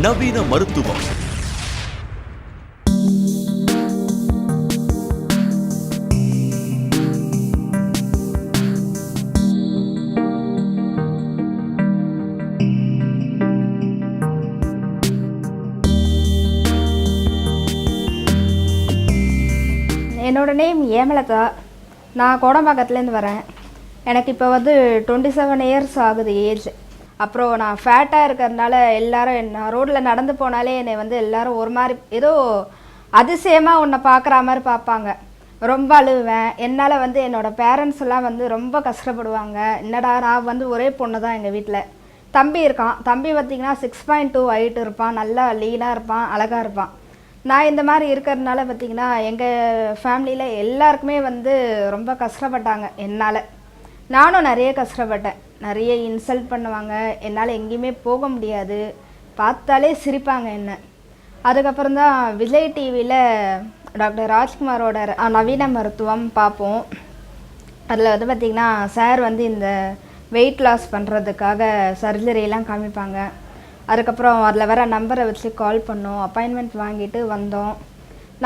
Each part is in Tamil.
நவீன மருத்துவம். என்னோட நேம் ஏமலதா. நான் கோடம்பாக்கத்துலேருந்து வரேன். எனக்கு இப்போ 27 இயர்ஸ் ஆகுது ஏஜ். அப்புறம் நான் ஃபேட்டாக இருக்கிறதுனால எல்லாரும் நான் ரோட்டில் நடந்து போனாலே என்னை எல்லாரும் ஒரு மாதிரி ஏதோ அதிசயமாக உன்னை பார்க்குற மாதிரி பார்ப்பாங்க. ரொம்ப அழுவேன். என்னால் என்னோடய பேரண்ட்ஸ் எல்லாம் ரொம்ப கஷ்டப்படுவாங்க. என்னடா நான் ஒரே பொண்ணு தான் எங்கள் வீட்டில். தம்பி இருக்கான். தம்பி பார்த்திங்கன்னா 6.2 ஹைட் இருப்பான். நல்லா லீனாக இருப்பான், அழகாக இருப்பான். நான் இந்த மாதிரி இருக்கிறதுனால பார்த்திங்கன்னா எங்கள் ஃபேமிலியில் எல்லாருக்குமே ரொம்ப கஷ்டப்பட்டாங்க என்னால். நானும் நிறைய கஷ்டப்பட்டேன். நிறைய இன்சல்ட் பண்ணுவாங்க. என்னால் எங்கேயுமே போக முடியாது. பார்த்தாலே சிரிப்பாங்க என்ன. அதுக்கப்புறம் தான் விஜய் டிவியில் டாக்டர் ராஜ்குமாரோட நவீன மருத்துவம் பார்ப்போம். அதில் பார்த்திங்கன்னா சார் இந்த வெயிட் லாஸ் பண்ணுறதுக்காக சர்ஜரியெல்லாம் காமிப்பாங்க. அதுக்கப்புறம் அதில் வர நம்பரை வச்சு கால் பண்ணோம். அப்பாயின்மெண்ட் வாங்கிட்டு வந்தோம்.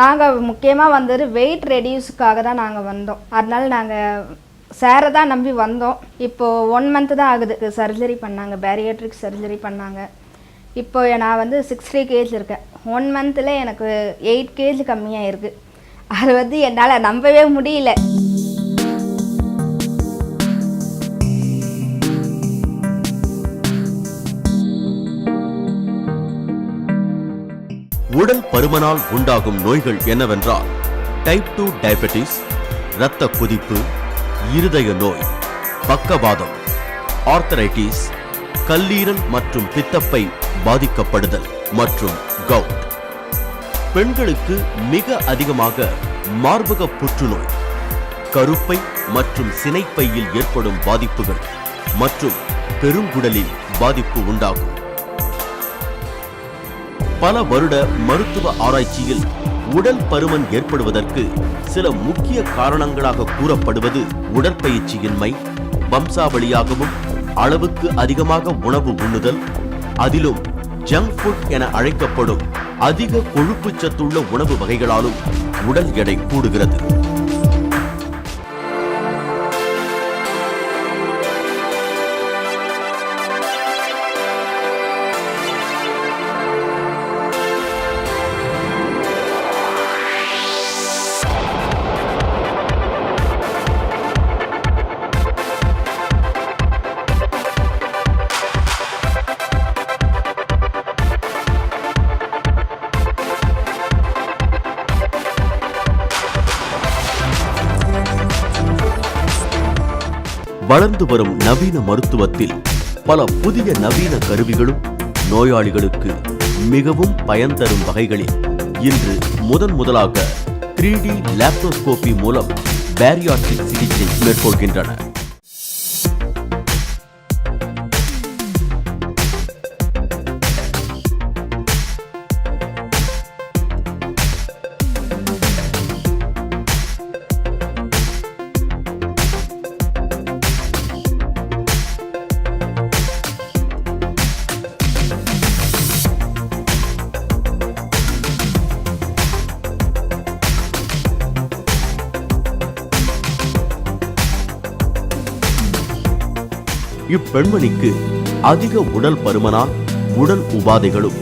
நாங்கள் முக்கியமாக வெயிட் ரெடியூஸுக்காக தான் நாங்கள் வந்தோம். அதனால நாங்கள் சாரை தான் நம்பி வந்தோம். இப்போது 1 மந்த்து தான் ஆகுது சர்ஜரி பண்ணாங்க. பேரியாட்ரிக் சர்ஜரி பண்ணாங்க. இப்போ நான் 60 kg இருக்கேன். 1 மந்தில் எனக்கு 8 kg கம்மியாக இருக்குது. அது என்னால் நம்பவே முடியல. உடல் பருமனால் உண்டாகும் நோய்கள் என்னவென்றால் டைப் 2 டயபெட்டிஸ், இரத்த கொதிப்பு, இருதய நோய், பக்கவாதம், ஆர்த்தரைட்டிஸ், கல்லீரல் மற்றும் பித்தப்பை பாதிக்கப்படுதல் மற்றும் கவுட். பெண்களுக்கு மிக அதிகமாக மார்பக புற்றுநோய், கருப்பை மற்றும் சினைப்பையில் ஏற்படும் பாதிப்புகள் மற்றும் பெருங்குடலில் பாதிப்பு உண்டாகும். பல வருட மருத்துவ ஆராய்ச்சியில் உடல் பருமன் ஏற்படுவதற்கு சில முக்கிய காரணங்களாக கூறப்படுவது உடற்பயிற்சியின்மை, வம்சாவளியாகவும் அளவுக்கு அதிகமாக உணவு உண்ணுதல், அதிலும் ஜங்க் ஃபுட் என அழைக்கப்படும் அதிக கொழுப்பு சத்துள்ள உணவு வகைகளாலும் உடல் எடை கூடுகிறது. வளர்ந்து வரும் நவீன மருத்துவத்தில் பல புதிய நவீன கருவிகளும் நோயாளிகளுக்கு மிகவும் பயன் தரும் வகைகளில் இன்று முதலாக 3D லாப்ரோஸ்கோபி மூலம் பேரியாட்ரிக் சிகிச்சை மேற்கொள்கின்றன. இப்பெண்மணிக்கு அதிக உடல் பருமனால் உடல் உபாதைகளும்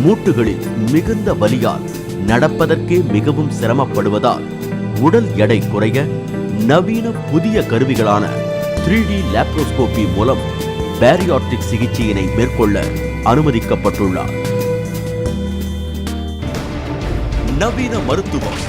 மூட்டுகளில் மிகுந்த வலியால் நடப்பதற்கே மிகவும் சிரமப்படுவதால் உடல் எடை குறைய நவீன புதிய கருவிகளான 3D லாப்ரோஸ்கோபி மூலம் பேரியாட்ரிக் சிகிச்சையினை மேற்கொள்ள அனுமதிக்கப்பட்டுள்ளார். நவீன மருத்துவம்.